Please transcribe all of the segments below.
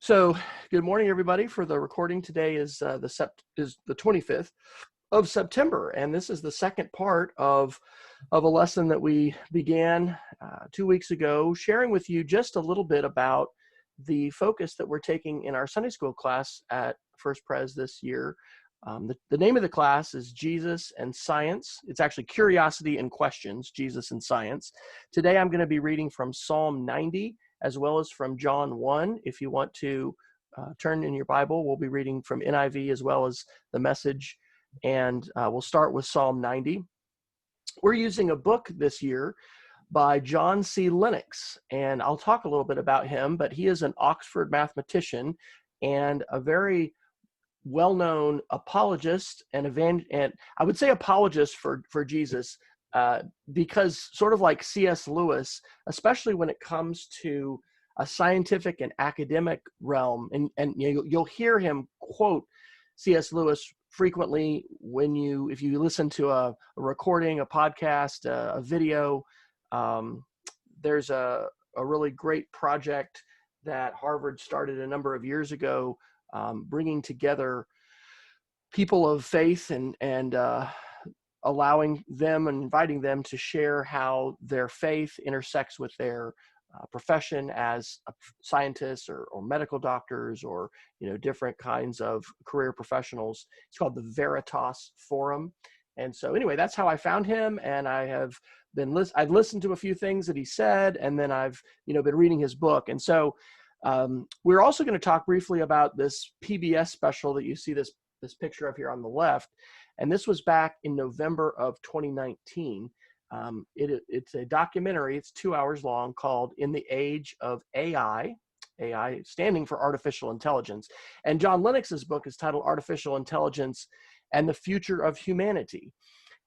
So, good morning, everybody. For the recording today is the 25th of September, and this is the second part of a lesson that we began 2 weeks ago, sharing with you just a little bit about the focus that we're taking in our Sunday school class at First Pres this year. The name of the class is Jesus and Science. It's actually Curiosity and Questions, Jesus and Science. Today I'm going to be reading from Psalm 90 as well as from John 1. If you want to turn in your Bible, we'll be reading from NIV as well as the Message, and we'll start with Psalm 90. We're using a book this year by John C. Lennox, and I'll talk a little bit about him, but he is an Oxford mathematician and a very well-known apologist and I would say apologist for Jesus, because sort of like C.S. Lewis, especially when it comes to a scientific and academic realm, and you'll hear him quote C.S. Lewis frequently if you listen to a recording, a podcast, a video. There's a really great project that Harvard started a number of years ago, bringing together people of faith and allowing them and inviting them to share how their faith intersects with their profession as scientists or medical doctors or different kinds of career professionals. It's called the Veritas Forum. And so anyway, that's how I found him, and I've listened to a few things that he said, and then I've been reading his book. And so we're also going to talk briefly about this PBS special that you see this picture of here on the left. And this was back in November of 2019. It's a documentary. It's 2 hours long, called In the Age of AI standing for Artificial Intelligence. And John Lennox's book is titled Artificial Intelligence and the Future of Humanity.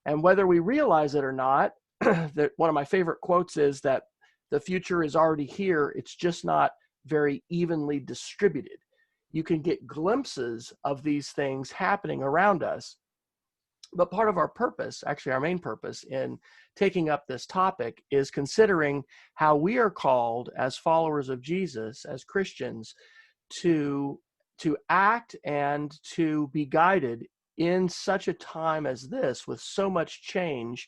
And whether we realize it or not, that one of my favorite quotes is that the future is already here. It's just not very evenly distributed. You can get glimpses of these things happening around us. But part of our purpose, actually our main purpose in taking up this topic, is considering how we are called as followers of Jesus, as Christians, to act and to be guided in such a time as this, with so much change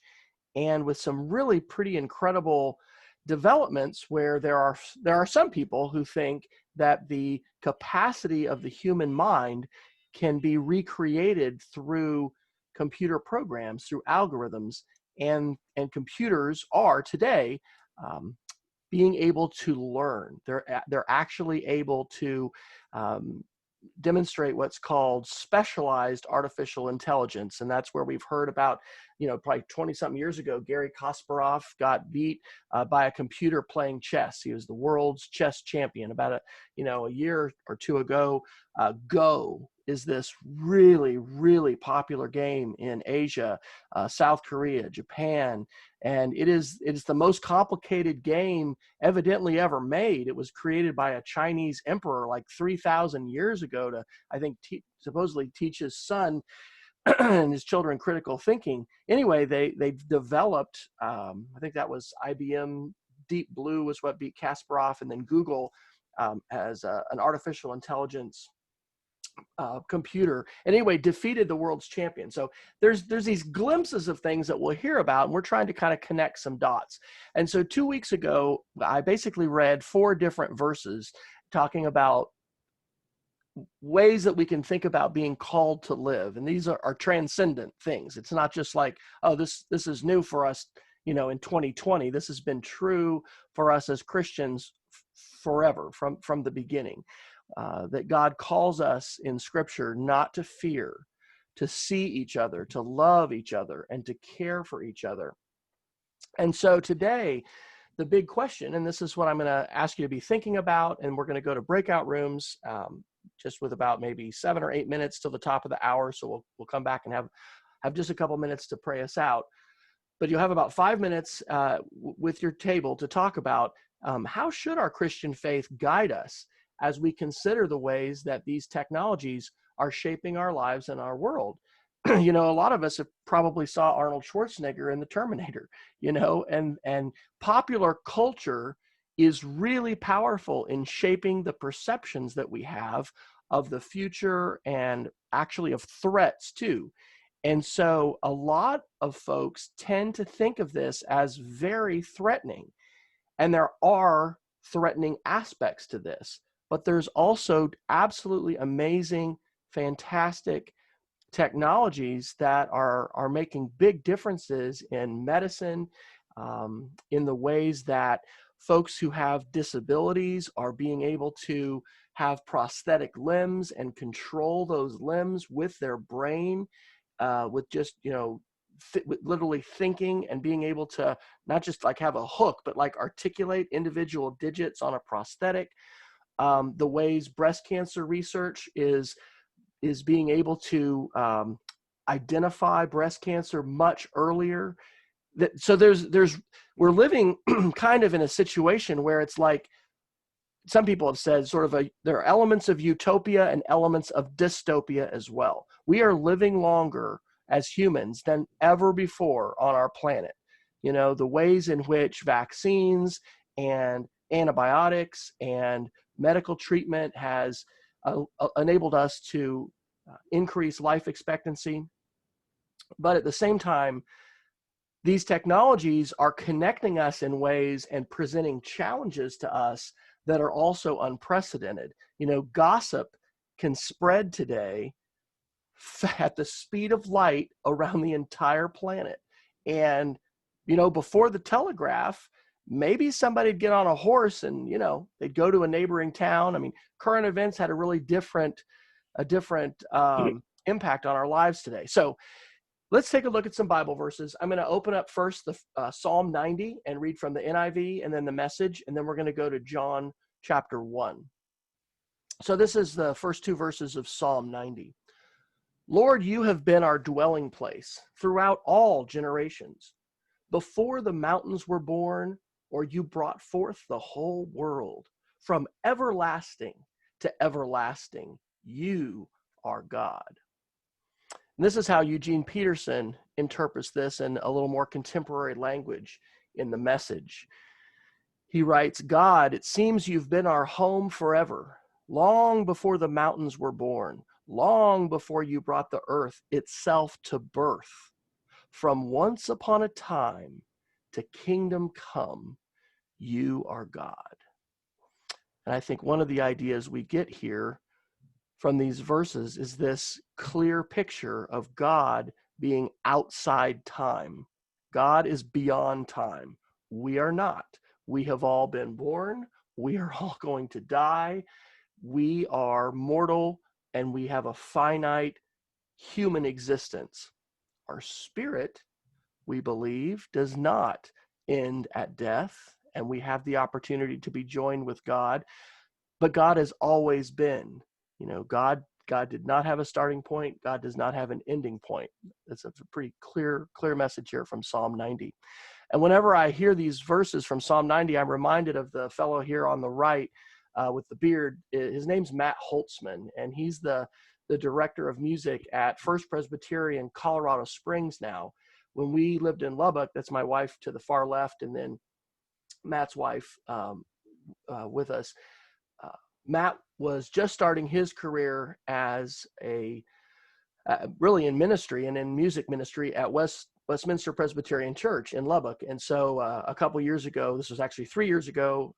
and with some really pretty incredible developments, where there are some people who think that the capacity of the human mind can be recreated through computer programs, through algorithms, and computers are today being able to learn. They're actually able to demonstrate what's called specialized artificial intelligence. And that's where we've heard about, probably 20-something years ago, Garry Kasparov got beat by a computer playing chess. He was the world's chess champion. About a year or two ago, Go is this really, really popular game in Asia, South Korea, Japan, and it is the most complicated game evidently ever made. It was created by a Chinese emperor like 3,000 years ago to, I think, supposedly teach his son and his children critical thinking. Anyway, they developed, I think that was IBM. Deep Blue was what beat Kasparov, and then Google as an artificial intelligence computer, and anyway, defeated the world's champion. So there's these glimpses of things that we'll hear about, and we're trying to kind of connect some dots. And so 2 weeks ago, I basically read 4 different verses talking about ways that we can think about being called to live. And these are transcendent things. It's not just like, oh, this is new for us, in 2020. This has been true for us as Christians forever, from the beginning. That God calls us in Scripture not to fear, to see each other, to love each other, and to care for each other. And so today, the big question, and this is what I'm going to ask you to be thinking about, and we're going to go to breakout rooms just with about maybe 7 or 8 minutes till the top of the hour. So we'll come back and have just a couple minutes to pray us out. But you'll have about 5 minutes with your table to talk about how should our Christian faith guide us as we consider the ways that these technologies are shaping our lives and our world. A lot of us have probably saw Arnold Schwarzenegger in The Terminator, and popular culture is really powerful in shaping the perceptions that we have of the future and actually of threats too. And so a lot of folks tend to think of this as very threatening. And there are threatening aspects to this, but there's also absolutely amazing, fantastic technologies that are making big differences in medicine, in the ways that folks who have disabilities are being able to have prosthetic limbs and control those limbs with their brain, with just, with literally thinking and being able to not just like have a hook, but like articulate individual digits on a prosthetic. The ways breast cancer research is being able to identify breast cancer much earlier. So we're living kind of in a situation where it's like, some people have said there are elements of utopia and elements of dystopia as well. We are living longer as humans than ever before on our planet. The ways in which vaccines and antibiotics and medical treatment has enabled us to increase life expectancy. But at the same time, these technologies are connecting us in ways and presenting challenges to us that are also unprecedented. Gossip can spread today at the speed of light around the entire planet. And, before the telegraph, maybe somebody'd get on a horse and, they'd go to a neighboring town. I mean, current events had a really different impact on our lives today. So let's take a look at some Bible verses. I'm going to open up first the Psalm 90 and read from the NIV and then the Message, and then we're going to go to John chapter 1. So this is the first two verses of Psalm 90. Lord, you have been our dwelling place throughout all generations. Before the mountains were born, or you brought forth the whole world, from everlasting to everlasting, you are God. And this is how Eugene Peterson interprets this in a little more contemporary language in the Message. He writes, God, it seems you've been our home forever, long before the mountains were born, long before you brought the earth itself to birth. From once upon a time to kingdom come, you are God. And I think one of the ideas we get here from these verses is this clear picture of God being outside time. God is beyond time. We are not. We have all been born. We are all going to die. We are mortal and we have a finite human existence. Our spirit, we believe, does not end at death, and we have the opportunity to be joined with God. But God has always been. God did not have a starting point. God does not have an ending point. That's a pretty clear message here from Psalm 90. And whenever I hear these verses from Psalm 90, I'm reminded of the fellow here on the right with the beard. His name's Matt Holtzman, and he's the director of music at First Presbyterian, Colorado Springs now. When we lived in Lubbock, that's my wife to the far left, and then Matt's wife with us. Matt was just starting his career as really in ministry and in music ministry at Westminster Presbyterian Church in Lubbock. And so a couple years ago, this was actually 3 years ago,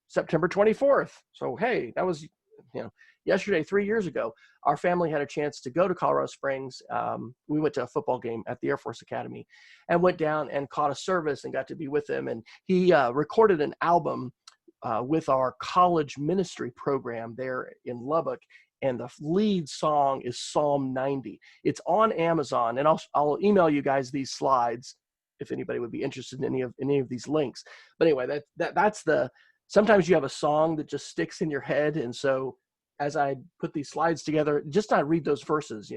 September 24th. So, hey, that was, yesterday, 3 years ago, our family had a chance to go to Colorado Springs. We went to a football game at the Air Force Academy and went down and caught a service and got to be with him. And he recorded an album with our college ministry program there in Lubbock. And the lead song is Psalm 90. It's on Amazon, and I'll email you guys these slides if anybody would be interested in any of these links. But anyway, that's sometimes you have a song that just sticks in your head. And so as I put these slides together, just not read those verses,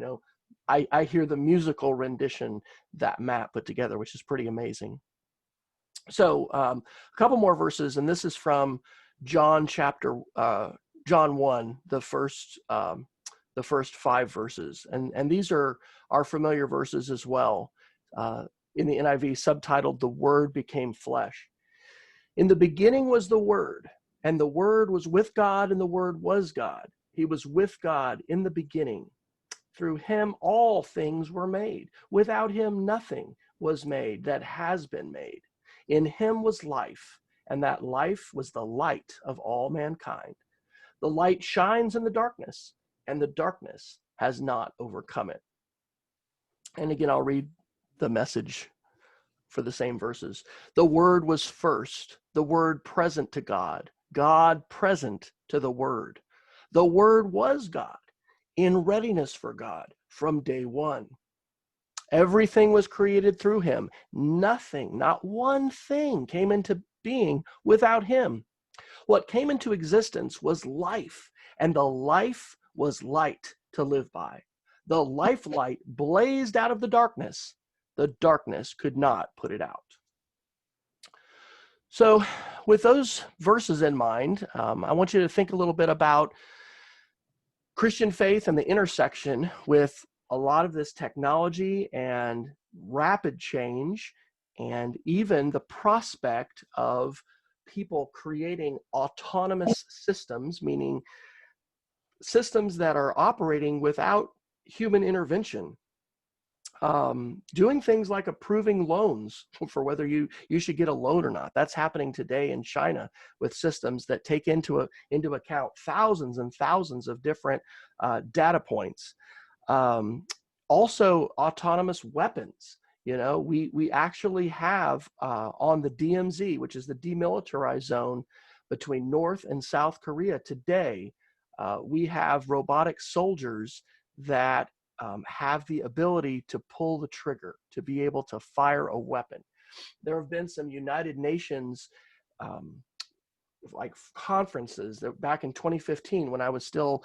I hear the musical rendition that Matt put together, which is pretty amazing. So a couple more verses, and this is from John 1, the first 5 verses. And these are our familiar verses as well. In the NIV, subtitled, "The Word Became Flesh." In the beginning was the Word, and the Word was with God, and the Word was God. He was with God in the beginning. Through him all things were made. Without him nothing was made that has been made. In him was life, and that life was the light of all mankind. The light shines in the darkness, and the darkness has not overcome it. And again, I'll read the Message for the same verses. The Word was first, the Word present to God, God present to the Word. The Word was God, in readiness for God from day one. Everything was created through him. Nothing, not one thing, came into being without him. What came into existence was life, and the life was light to live by. The life light blazed out of the darkness. The darkness could not put it out. So with those verses in mind, I want you to think a little bit about Christian faith and the intersection with a lot of this technology and rapid change, and even the prospect of people creating autonomous systems, meaning systems that are operating without human intervention. Doing things like approving loans for whether you should get a loan or not. That's happening today in China with systems that take into account thousands and thousands of different data points. Also, autonomous weapons. You know, we actually have on the DMZ, which is the demilitarized zone between North and South Korea today, we have robotic soldiers that have the ability to pull the trigger, to be able to fire a weapon. There have been some United Nations like conferences that back in 2015, when I was still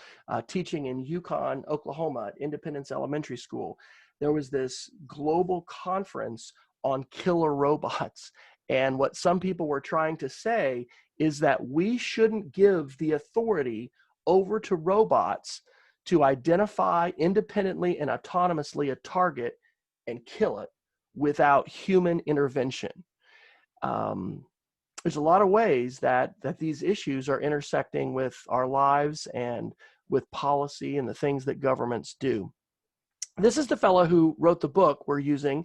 teaching in Yukon, Oklahoma at Independence Elementary School, there was this global conference on killer robots. And what some people were trying to say is that we shouldn't give the authority over to robots to identify independently and autonomously a target and kill it without human intervention. There's a lot of ways that these issues are intersecting with our lives and with policy and the things that governments do. This is the fellow who wrote the book we're using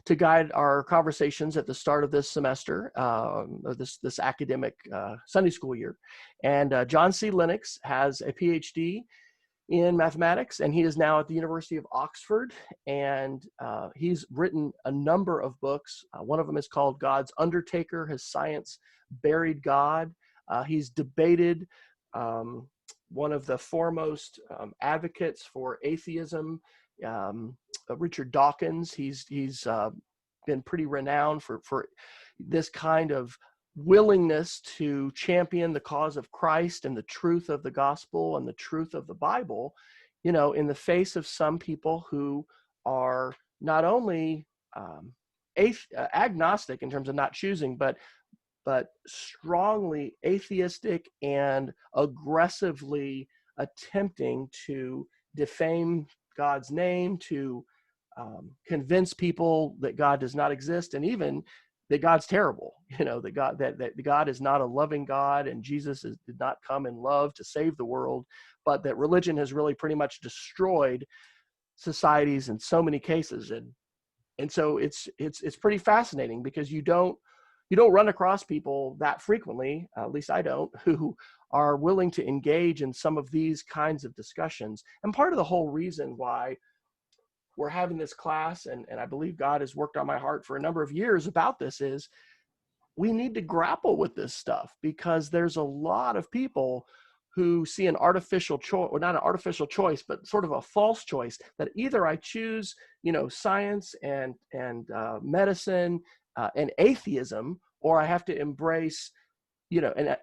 to guide our conversations at the start of this semester, this academic Sunday school year. And John C. Lennox has a PhD in mathematics, and he is now at the University of Oxford, and he's written a number of books. One of them is called God's Undertaker, Has Science Buried God? He's debated one of the foremost advocates for atheism, Richard Dawkins. He's been pretty renowned for this kind of willingness to champion the cause of Christ and the truth of the gospel and the truth of the Bible, you know, in the face of some people who are not only agnostic in terms of not choosing, but strongly atheistic and aggressively attempting to defame God's name, to convince people that God does not exist, and even that God's terrible, you know, that God is not a loving God, and Jesus did not come in love to save the world, but that religion has really pretty much destroyed societies in so many cases. And so it's pretty fascinating, because you don't run across people that frequently, at least I don't, who are willing to engage in some of these kinds of discussions. And part of the whole reason why we're having this class, and I believe God has worked on my heart for a number of years about this, is we need to grapple with this stuff, because there's a lot of people who see an artificial choice, or not an artificial choice, but sort of a false choice, that either I choose, you know, science and medicine and atheism, or I have to embrace, you know, and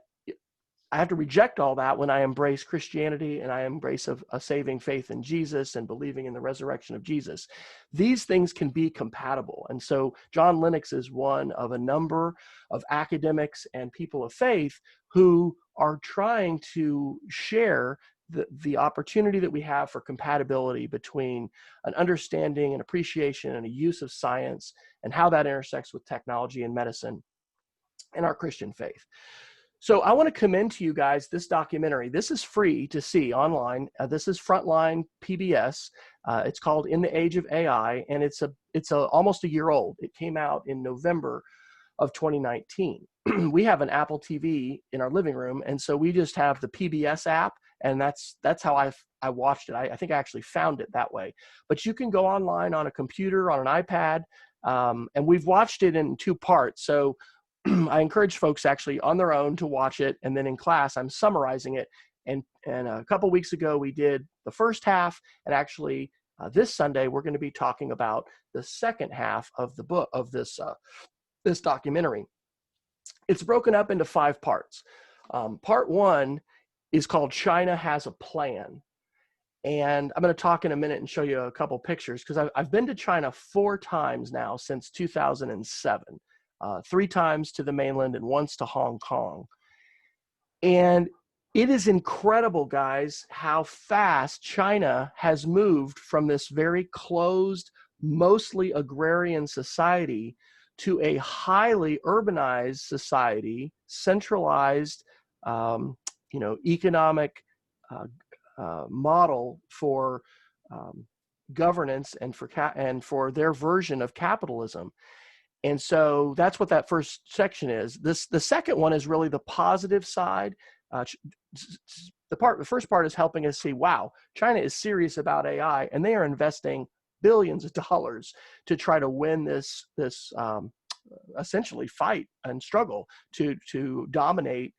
I have to reject all that when I embrace Christianity and I embrace a saving faith in Jesus and believing in the resurrection of Jesus. These things can be compatible. And so John Lennox is one of a number of academics and people of faith who are trying to share the opportunity that we have for compatibility between an understanding and appreciation and a use of science, and how that intersects with technology and medicine. and our Christian faith. So I want to commend to you guys this documentary. This is free to see online. This is Frontline PBS. It's called In the Age of AI, and it's almost a year old. It came out in November of 2019. We have an Apple TV in our living room, and so we just have the PBS app, and that's how I watched it. I think I actually found it that way. But you can go online on a computer, on an iPad, and we've watched it in 2 parts. So I encourage folks actually on their own to watch it, and then in class I'm summarizing it. And a couple weeks ago we did the first half, and actually this Sunday we're going to be talking about the second half of the book of this documentary. It's broken up into 5 parts. Part 1 is called China Has a Plan. And I'm going to talk in a minute and show you a couple pictures, because I've been to China 4 times now since 2007. 3 times to the mainland and once to Hong Kong. And it is incredible, guys, how fast China has moved from this very closed, mostly agrarian society to a highly urbanized society, centralized, economic model for governance and for their version of capitalism. And so that's what that first section is. The second one is really the positive side. The first part is helping us see, wow, China is serious about AI, and they are investing billions of dollars to try to win this essentially fight and struggle to dominate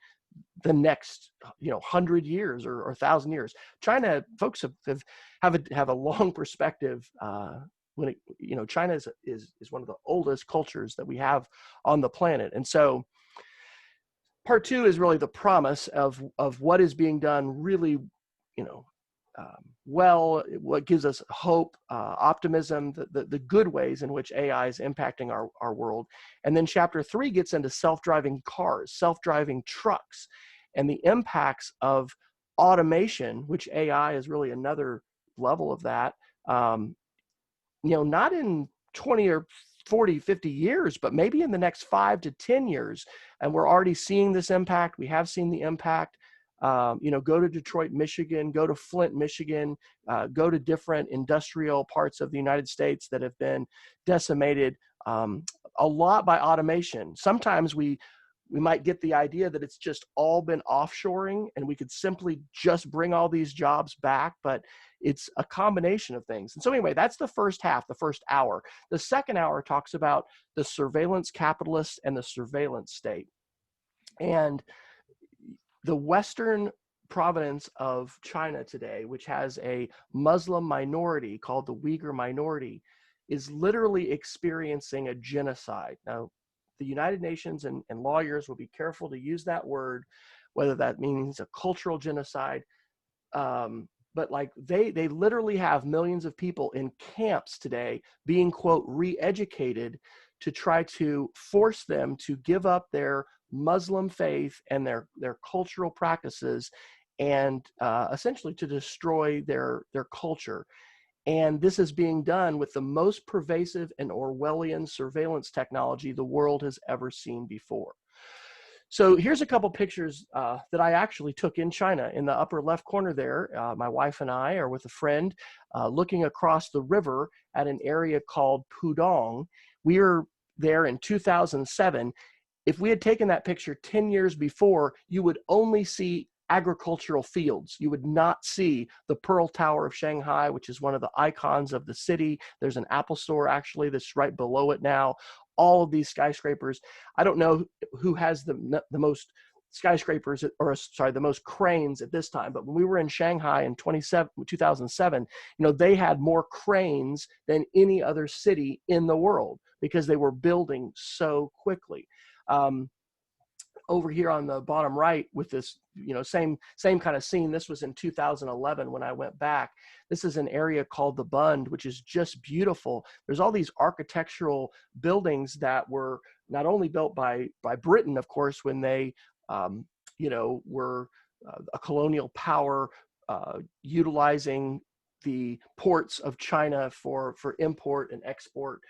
the next 100 years or 1,000 years. China folks have a long perspective. China is one of the oldest cultures that we have on the planet. And so part 2 is really the promise of what is being done really, well, what gives us hope, optimism, the good ways in which AI is impacting our world. And then chapter 3 gets into self-driving cars, self-driving trucks, and the impacts of automation, which AI is really another level of that. Not in 20 or 40, 50 years, but maybe in the next 5 to 10 years. And we're already seeing this impact. We have seen the impact. Go to Detroit, Michigan, go to Flint, Michigan, go to different industrial parts of the United States that have been decimated a lot by automation. Sometimes we might get the idea that it's just all been offshoring and we could simply just bring all these jobs back, but it's a combination of things. And so anyway, that's the first half, the first hour. The second hour talks about the surveillance capitalist and the surveillance state. And the Western province of China today, which has a Muslim minority called the Uyghur minority, is literally experiencing a genocide. Now, the United Nations and lawyers will be careful to use that word, whether that means a cultural genocide. But like they literally have millions of people in camps today being, quote, re-educated to try to force them to give up their Muslim faith and their cultural practices, and essentially to destroy their culture. And this is being done with the most pervasive and Orwellian surveillance technology the world has ever seen before. So here's a couple pictures that I actually took in China. In the upper left corner there, my wife and I are with a friend looking across the river at an area called Pudong. We were there in 2007. If we had taken that picture 10 years before, you would only see agricultural fields. You would not see the Pearl Tower of Shanghai, which is one of the icons of the city. There's an Apple store actually that's right below it now. All of these skyscrapers. I don't know who has the most skyscrapers, or sorry, the most cranes at this time, but when we were in Shanghai in 2007, they had more cranes than any other city in the world because they were building so quickly. Over here on the bottom right with this, same kind of scene. This was in 2011 when I went back. This is an area called the Bund, which is just beautiful. There's all these architectural buildings that were not only built by Britain, of course, when they, were a colonial power, utilizing the ports of China for import and export,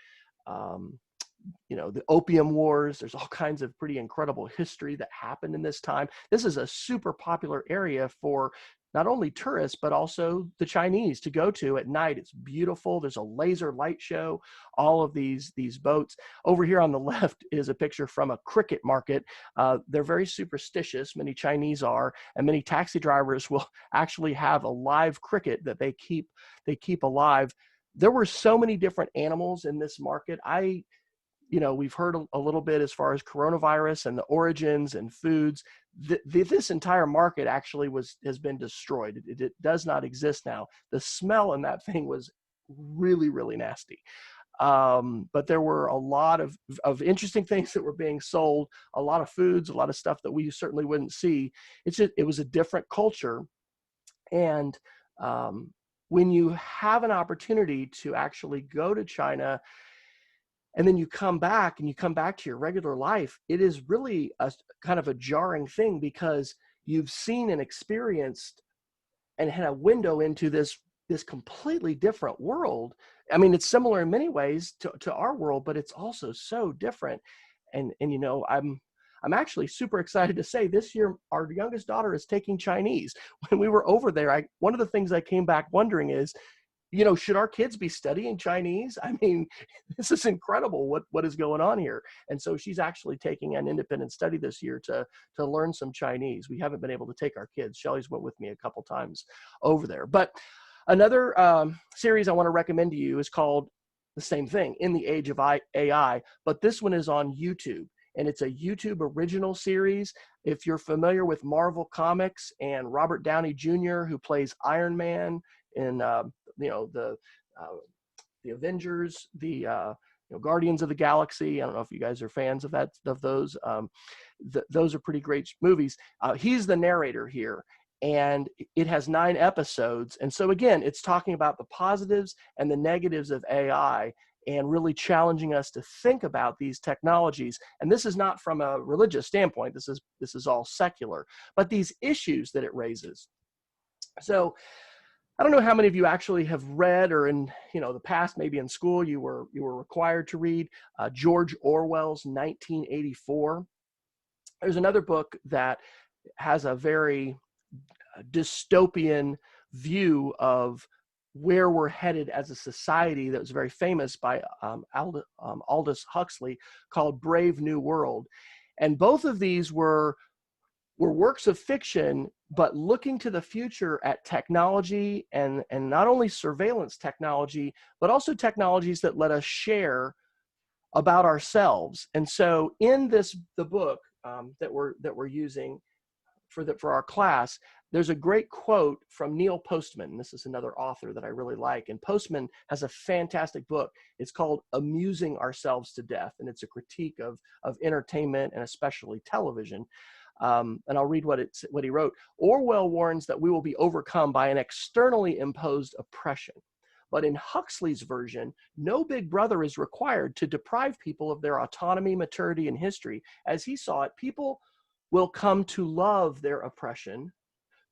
the opium wars. There's all kinds of pretty incredible history that happened in this time. This is a super popular area for not only tourists, but also the Chinese to go to at night. It's beautiful. There's a laser light show, all of these boats. Over here on the left is a picture from a cricket market. They're very superstitious, many Chinese are, and many taxi drivers will actually have a live cricket that they keep alive. There were so many different animals in this market. We've heard a little bit as far as coronavirus and the origins and foods. This entire market actually has been destroyed. It does not exist now. The smell in that thing was really, really nasty. But there were a lot of interesting things that were being sold, a lot of foods, a lot of stuff that we certainly wouldn't see. It was a different culture. And when you have an opportunity to actually go to China, and then you come back to your regular life, it is really a kind of a jarring thing, because you've seen and experienced and had a window into this completely different world. I mean, it's similar in many ways to our world, but it's also so different. And I'm actually super excited to say this year, our youngest daughter is taking Chinese. When we were over there, one of the things I came back wondering is, should our kids be studying Chinese? I mean, this is incredible what is going on here. And so she's actually taking an independent study this year to learn some Chinese. We haven't been able to take our kids. Shelley's went with me a couple times over there. But another series I want to recommend to you is called the same thing, In the Age of AI, but this one is on YouTube. And it's a YouTube original series. If you're familiar with Marvel Comics and Robert Downey Jr., who plays Iron Man in the Avengers, the Guardians of the Galaxy. I don't know if you guys are fans of those. Those are pretty great movies. He's the narrator here, and it has 9 episodes. And so again, it's talking about the positives and the negatives of AI, and really challenging us to think about these technologies. And this is not from a religious standpoint. This is all secular, but these issues that it raises. So I don't know how many of you actually have read, or in the past, maybe in school, you were required to read George Orwell's 1984. There's another book that has a very dystopian view of where we're headed as a society, that was very famous, by Aldous Huxley, called Brave New World. And both of these were works of fiction, but looking to the future at technology, and not only surveillance technology, but also technologies that let us share about ourselves. And so in the book that we're using for our class, there's a great quote from Neil Postman. This is another author that I really like. And Postman has a fantastic book. It's called Amusing Ourselves to Death. And it's a critique of entertainment, and especially television. And I'll read what he wrote. Orwell warns that we will be overcome by an externally imposed oppression. But in Huxley's version, no big brother is required to deprive people of their autonomy, maturity, and history. As he saw it, people will come to love their oppression,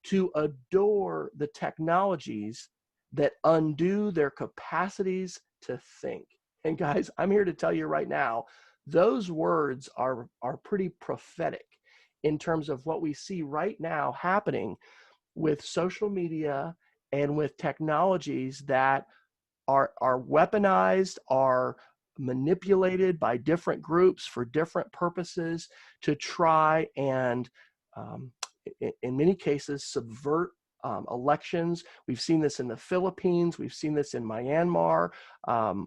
to adore the technologies that undo their capacities to think. And guys, I'm here to tell you right now, those words are pretty prophetic in terms of what we see right now happening with social media and with technologies that are weaponized, are manipulated by different groups for different purposes to try and, in many cases, subvert elections. We've seen this in the Philippines. We've seen this in Myanmar.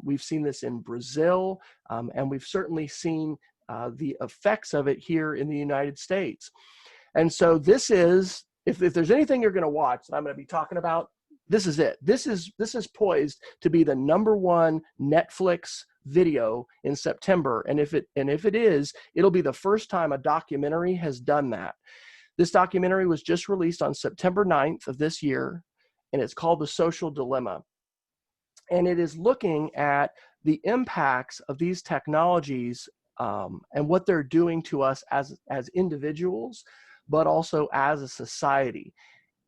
We've seen this in Brazil. And we've certainly seen the effects of it here in the United States. And so this is, if there's anything you're going to watch that I'm going to be talking about, this is it. This is poised to be the #1 Netflix video in September. And if it is, it'll be the first time a documentary has done that. This documentary was just released on September 9th of this year, and it's called The Social Dilemma. And it is looking at the impacts of these technologies and what they're doing to us as individuals, but also as a society.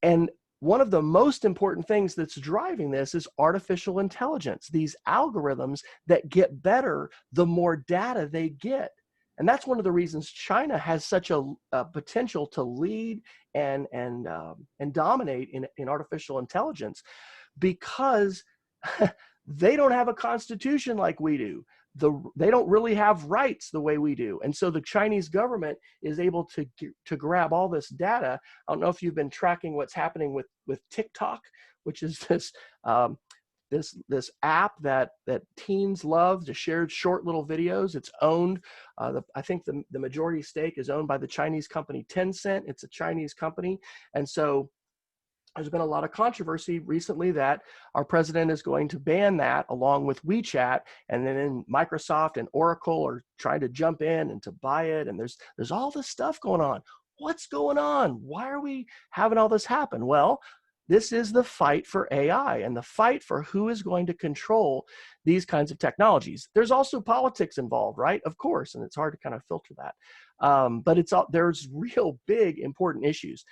And one of the most important things that's driving this is artificial intelligence, these algorithms that get better the more data they get. And that's one of the reasons China has such a potential to lead and dominate in artificial intelligence, because they don't have a constitution like we do. They don't really have rights the way we do. And so the Chinese government is able to grab all this data. I don't know if you've been tracking what's happening with TikTok, which is this app that teens love to share short little videos. It's owned, I think the majority stake is owned by the Chinese company Tencent. It's a Chinese company. And so there's been a lot of controversy recently that our president is going to ban that along with WeChat, and then Microsoft and Oracle are trying to jump in and to buy it. And there's all this stuff going on. What's going on? Why are we having all this happen? Well, this is the fight for AI and the fight for who is going to control these kinds of technologies. There's also politics involved, right? Of course, and it's hard to kind of filter that. But there's real big important issues.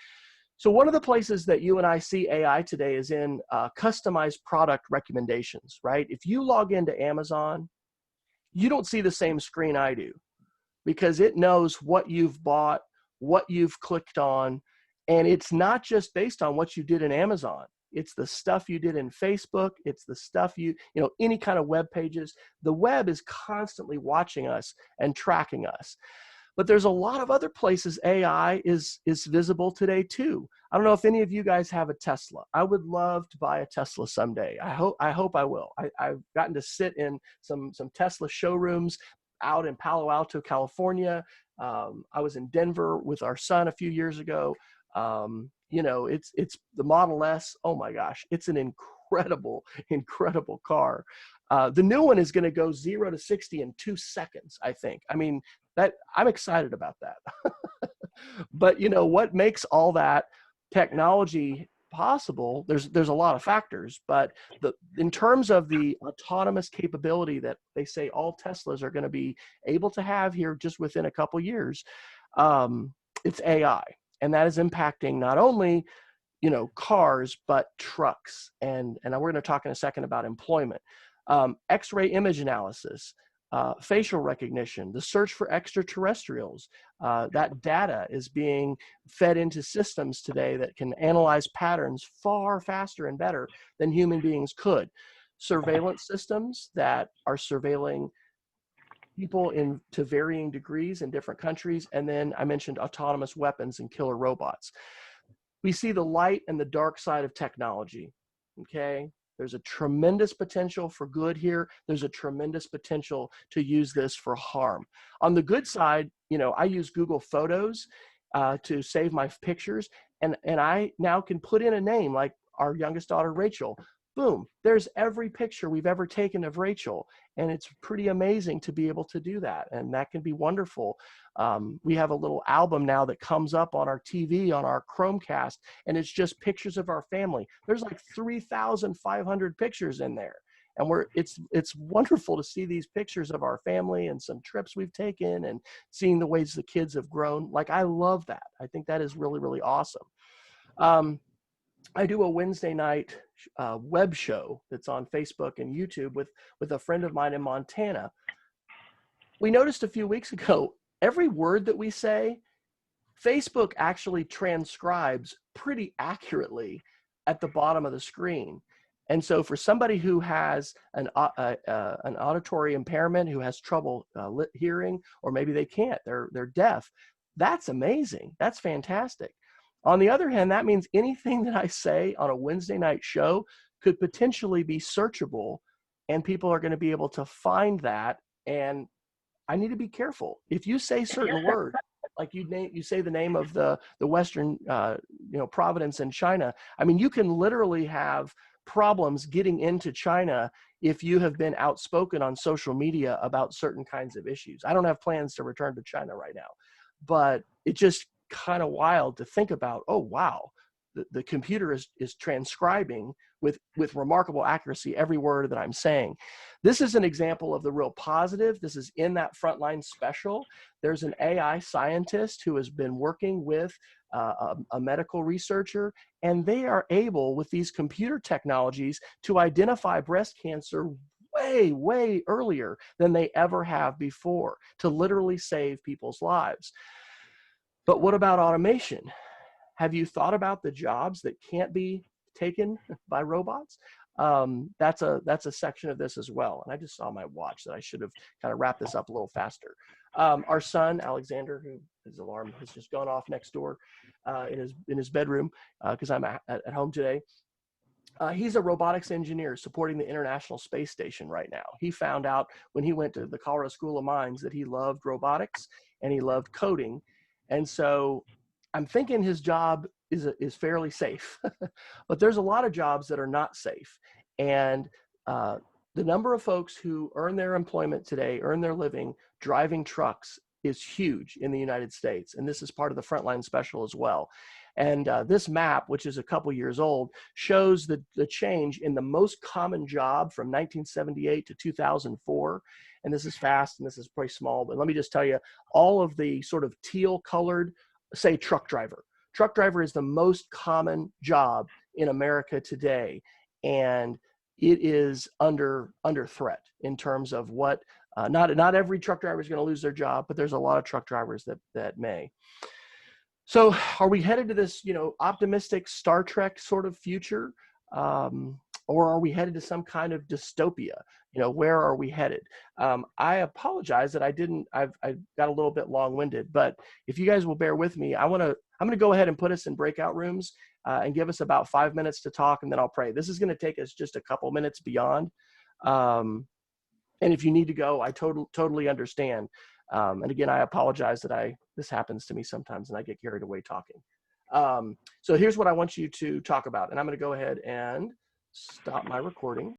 So one of the places that you and I see AI today is in customized product recommendations, right? If you log into Amazon, you don't see the same screen I do, because it knows what you've bought, what you've clicked on, and it's not just based on what you did in Amazon. It's the stuff you did in Facebook. It's the stuff any kind of web pages. The web is constantly watching us and tracking us. But there's a lot of other places AI is visible today too. I don't know if any of you guys have a Tesla. I would love to buy a Tesla someday. I hope I will. I've gotten to sit in some Tesla showrooms out in Palo Alto, California. I was in Denver with our son a few years ago. It's the Model S. Oh my gosh, it's an incredible car. The new one is going to go 0 to 60 in 2 seconds, I think. I mean, I'm excited about that. But what makes all that technology possible, there's a lot of factors, but in terms of the autonomous capability that they say all Teslas are going to be able to have here just within a couple years, it's AI. And that is impacting not only cars, but trucks. And we're going to talk in a second about employment. X-ray image analysis, facial recognition, the search for extraterrestrials. That data is being fed into systems today that can analyze patterns far faster and better than human beings could. Surveillance systems that are surveilling people to varying degrees in different countries. And then I mentioned autonomous weapons and killer robots. We see the light and the dark side of technology, okay? There's a tremendous potential for good here. There's a tremendous potential to use this for harm. On the good side, I use Google Photos to save my pictures, and I now can put in a name like our youngest daughter, Rachel. Boom, there's every picture we've ever taken of Rachel. And it's pretty amazing to be able to do that. And that can be wonderful. We have a little album now that comes up on our TV, on our Chromecast, and it's just pictures of our family. There's like 3,500 pictures in there. And it's wonderful to see these pictures of our family and some trips we've taken and seeing the ways the kids have grown. Like, I love that. I think that is really, really awesome. I do a Wednesday night web show that's on Facebook and YouTube with a friend of mine in Montana. We noticed a few weeks ago, every word that we say, Facebook actually transcribes pretty accurately at the bottom of the screen. And so for somebody who has an auditory impairment, who has trouble hearing, or maybe they can't, they're deaf, that's amazing. That's fantastic. On the other hand, that means anything that I say on a Wednesday night show could potentially be searchable, and people are going to be able to find that. And I need to be careful. If you say certain words, like you say the name of the Western, Providence in China. I mean, you can literally have problems getting into China if you have been outspoken on social media about certain kinds of issues. I don't have plans to return to China right now, but it just kind of wild to think about. Oh, wow. The computer is transcribing with remarkable accuracy every word that I'm saying. This is an example of the real positive. This is in that Frontline special. There's an AI scientist who has been working with a medical researcher, and they are able, with these computer technologies, to identify breast cancer way, way earlier than they ever have before, to literally save people's lives. But what about automation? Have you thought about the jobs that can't be taken by robots? That's a section of this as well. And I just saw my watch that I should have kind of wrapped this up a little faster. Our son, Alexander, who his alarm has just gone off next door in his bedroom because I'm at home today. He's a robotics engineer supporting the International Space Station right now. He found out when he went to the Colorado School of Mines that he loved robotics and he loved coding. And so I'm thinking his job is fairly safe, but there's a lot of jobs that are not safe. And the number of folks who earn their employment today, earn their living driving trucks is huge in the United States. And this is part of the Frontline Special as well. And this map, which is a couple years old, shows the change in the most common job from 1978 to 2004. And this is fast and this is pretty small, but let me just tell you, all of the sort of teal colored, say truck driver. Truck driver is the most common job in America today. And it is under threat in terms of what, not every truck driver is going to lose their job, but there's a lot of truck drivers that may. So are we headed to this, optimistic Star Trek sort of future? Or are we headed to some kind of dystopia? Where are we headed? I apologize that I got a little bit long-winded, but if you guys will bear with me, I'm going to go ahead and put us in breakout rooms and give us about 5 minutes to talk, and then I'll pray. This is going to take us just a couple minutes beyond. And if you need to go, I totally understand. And again, I apologize that this happens to me sometimes and I get carried away talking. So here's what I want you to talk about. And I'm going to go ahead and stop my recording.